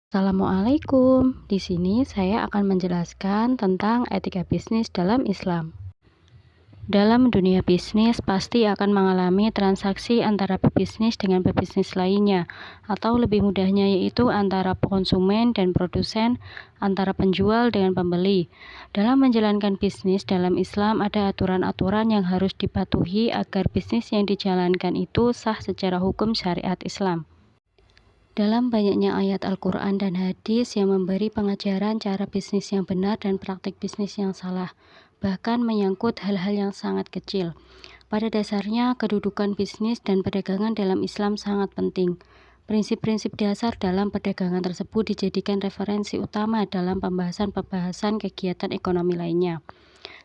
Assalamualaikum. Di sini saya akan menjelaskan tentang etika bisnis dalam Islam. Dalam dunia bisnis pasti akan mengalami transaksi antara pebisnis dengan pebisnis lainnya, atau lebih mudahnya yaitu antara konsumen dan produsen, antara penjual dengan pembeli. Dalam menjalankan bisnis dalam Islam ada aturan-aturan yang harus dipatuhi agar bisnis yang dijalankan itu sah secara hukum syariat Islam. Dalam banyaknya ayat Al-Quran dan hadis yang memberi pengajaran cara bisnis yang benar dan praktik bisnis yang salah, bahkan menyangkut hal-hal yang sangat kecil. Pada dasarnya, kedudukan bisnis dan perdagangan dalam Islam sangat penting. Prinsip-prinsip dasar dalam perdagangan tersebut dijadikan referensi utama dalam pembahasan-pembahasan kegiatan ekonomi lainnya.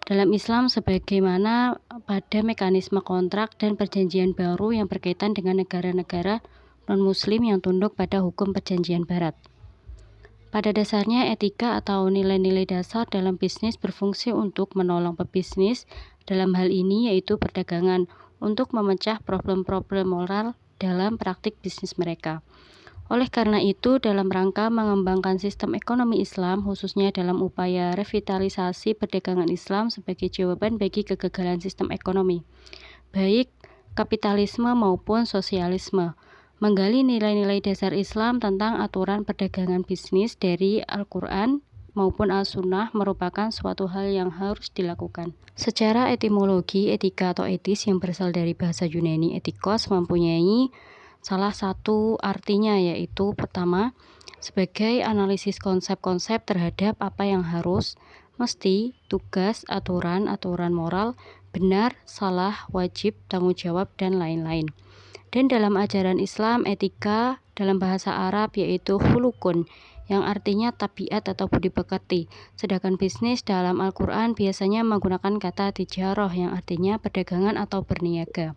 Dalam Islam, sebagaimana pada mekanisme kontrak dan perjanjian baru yang berkaitan dengan negara-negara non-muslim yang tunduk pada hukum perjanjian barat. Pada dasarnya, etika atau nilai-nilai dasar dalam bisnis berfungsi untuk menolong pebisnis, dalam hal ini yaitu perdagangan, untuk memecah problem-problem moral dalam praktik bisnis mereka. Oleh karena itu, dalam rangka mengembangkan sistem ekonomi Islam, khususnya dalam upaya revitalisasi perdagangan Islam sebagai jawaban bagi kegagalan sistem ekonomi, baik kapitalisme maupun sosialisme, menggali nilai-nilai dasar Islam tentang aturan perdagangan bisnis dari Al-Quran maupun As-Sunnah merupakan suatu hal yang harus dilakukan. Secara etimologi, etika atau etis yang berasal dari bahasa Yunani etikos mempunyai salah satu artinya, yaitu pertama, sebagai analisis konsep-konsep terhadap apa yang harus, mesti, tugas, aturan moral, benar, salah, wajib, tanggung jawab, dan lain-lain. Dan dalam ajaran Islam, etika dalam bahasa Arab yaitu khulukun, yang artinya tabiat atau budi pekerti. Sedangkan bisnis dalam Al-Quran biasanya menggunakan kata tijarah yang artinya perdagangan atau berniaga.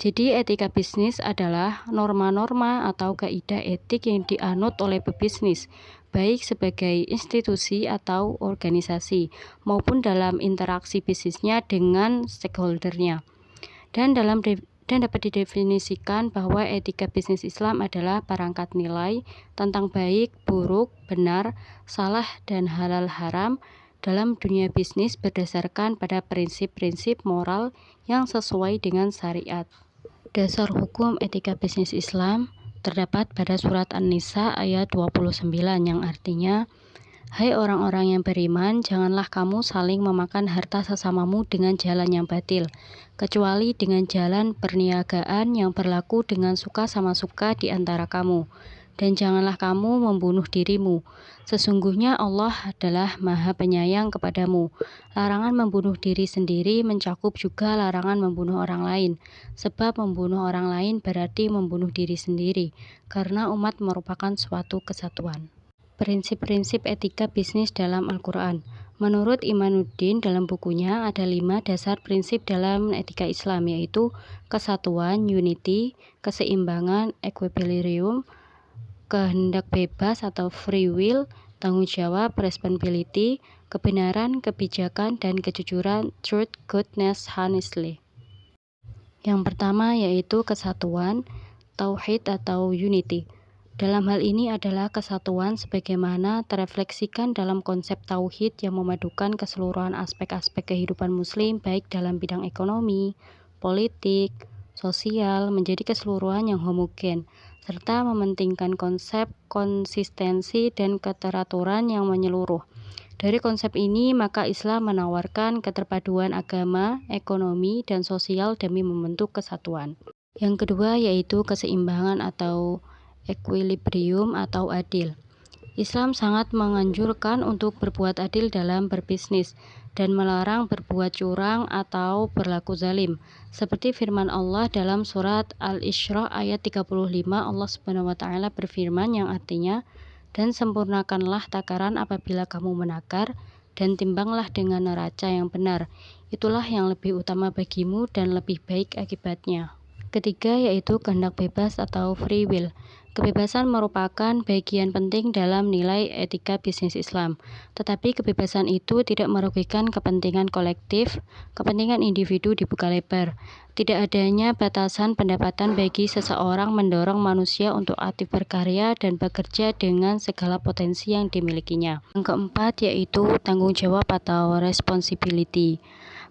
Jadi etika bisnis adalah norma-norma atau kaidah etik yang dianut oleh pebisnis, baik sebagai institusi atau organisasi, maupun dalam interaksi bisnisnya dengan stakeholdernya. Dan dapat didefinisikan bahwa etika bisnis Islam adalah perangkat nilai tentang baik, buruk, benar, salah, dan halal haram dalam dunia bisnis berdasarkan pada prinsip-prinsip moral yang sesuai dengan syariat. Dasar hukum etika bisnis Islam terdapat pada surat An-Nisa ayat 29 yang artinya, hai orang-orang yang beriman, janganlah kamu saling memakan harta sesamamu dengan jalan yang batil, kecuali dengan jalan perniagaan yang berlaku dengan suka sama suka di antara kamu. Dan janganlah kamu membunuh dirimu. Sesungguhnya Allah adalah Maha Penyayang kepadamu. Larangan membunuh diri sendiri mencakup juga larangan membunuh orang lain, sebab membunuh orang lain berarti membunuh diri sendiri, karena umat merupakan suatu kesatuan. Prinsip-prinsip etika bisnis dalam Al-Quran. Menurut Imanuddin dalam bukunya ada 5 dasar prinsip dalam etika Islam, yaitu kesatuan, unity, keseimbangan, equilibrium, kehendak bebas atau free will, tanggung jawab, responsibility, kebenaran, kebijakan, dan kejujuran, truth, goodness, honestly. Yang pertama yaitu kesatuan, tauhid atau unity. Dalam hal ini adalah kesatuan sebagaimana terefleksikan dalam konsep tauhid yang memadukan keseluruhan aspek-aspek kehidupan muslim baik dalam bidang ekonomi, politik, sosial menjadi keseluruhan yang homogen, serta mementingkan konsep konsistensi dan keteraturan yang menyeluruh. Dari konsep ini, maka Islam menawarkan keterpaduan agama, ekonomi, dan sosial demi membentuk kesatuan. Yang kedua yaitu keseimbangan atau equilibrium atau adil. Islam sangat menganjurkan untuk berbuat adil dalam berbisnis dan melarang berbuat curang atau berlaku zalim. Seperti firman Allah dalam surat Al-Isra ayat 35, Allah Subhanahu wa taala berfirman yang artinya, dan sempurnakanlah takaran apabila kamu menakar, dan timbanglah dengan neraca yang benar. Itulah yang lebih utama bagimu dan lebih baik akibatnya. Ketiga yaitu kehendak bebas atau free will. Kebebasan merupakan bagian penting dalam nilai etika bisnis Islam, tetapi kebebasan itu tidak merugikan kepentingan kolektif, kepentingan individu dibuka lebar. Tidak adanya batasan pendapatan bagi seseorang mendorong manusia untuk aktif berkarya dan bekerja dengan segala potensi yang dimilikinya. Yang keempat yaitu tanggung jawab atau responsibility.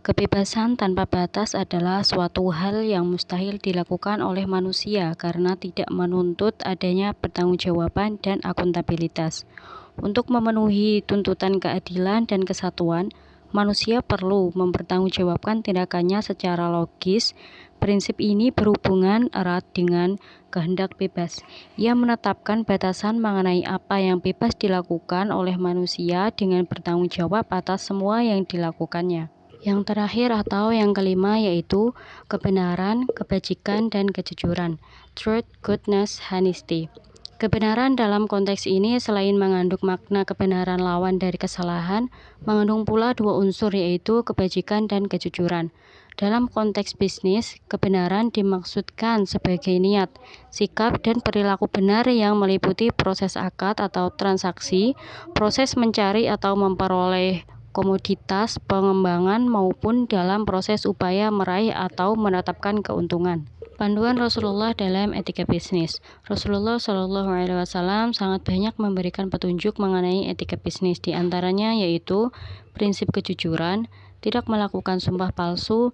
Kebebasan tanpa batas adalah suatu hal yang mustahil dilakukan oleh manusia karena tidak menuntut adanya pertanggungjawaban dan akuntabilitas. Untuk memenuhi tuntutan keadilan dan kesatuan, manusia perlu mempertanggungjawabkan tindakannya secara logis. Prinsip ini berhubungan erat dengan kehendak bebas. Ia menetapkan batasan mengenai apa yang bebas dilakukan oleh manusia dengan bertanggung jawab atas semua yang dilakukannya. Yang terakhir atau yang kelima yaitu kebenaran, kebajikan, dan kejujuran. Truth, goodness, honesty. Kebenaran dalam konteks ini selain mengandung makna kebenaran lawan dari kesalahan, mengandung pula dua unsur yaitu kebajikan dan kejujuran. Dalam konteks bisnis, kebenaran dimaksudkan sebagai niat, sikap, dan perilaku benar yang meliputi proses akad atau transaksi, proses mencari atau memperoleh komoditas, pengembangan, maupun dalam proses upaya meraih atau menetapkan keuntungan. Panduan Rasulullah dalam etika bisnis. Rasulullah Shallallahu Alaihi Wasallam sangat banyak memberikan petunjuk mengenai etika bisnis, di antaranya yaitu prinsip kejujuran, tidak melakukan sumpah palsu,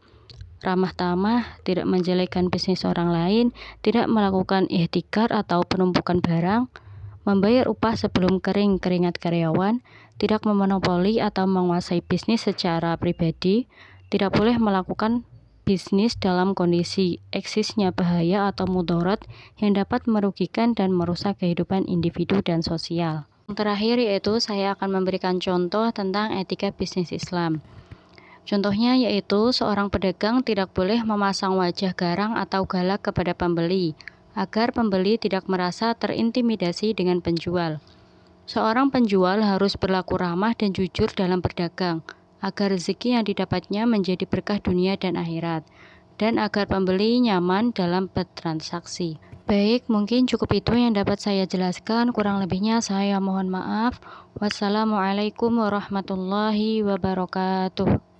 ramah tamah, tidak menjelekkan bisnis orang lain, tidak melakukan ihtikar atau penumpukan barang, membayar upah sebelum kering keringat karyawan, tidak memonopoli atau menguasai bisnis secara pribadi, tidak boleh melakukan bisnis dalam kondisi eksisnya bahaya atau mudarat yang dapat merugikan dan merusak kehidupan individu dan sosial. Yang terakhir yaitu saya akan memberikan contoh tentang etika bisnis Islam. Contohnya yaitu seorang pedagang tidak boleh memasang wajah garang atau galak kepada pembeli, agar pembeli tidak merasa terintimidasi dengan penjual. Seorang penjual harus berlaku ramah dan jujur dalam berdagang, agar rezeki yang didapatnya menjadi berkah dunia dan akhirat, dan agar pembeli nyaman dalam bertransaksi. Baik, mungkin cukup itu yang dapat saya jelaskan, kurang lebihnya saya mohon maaf. Wassalamualaikum warahmatullahi wabarakatuh.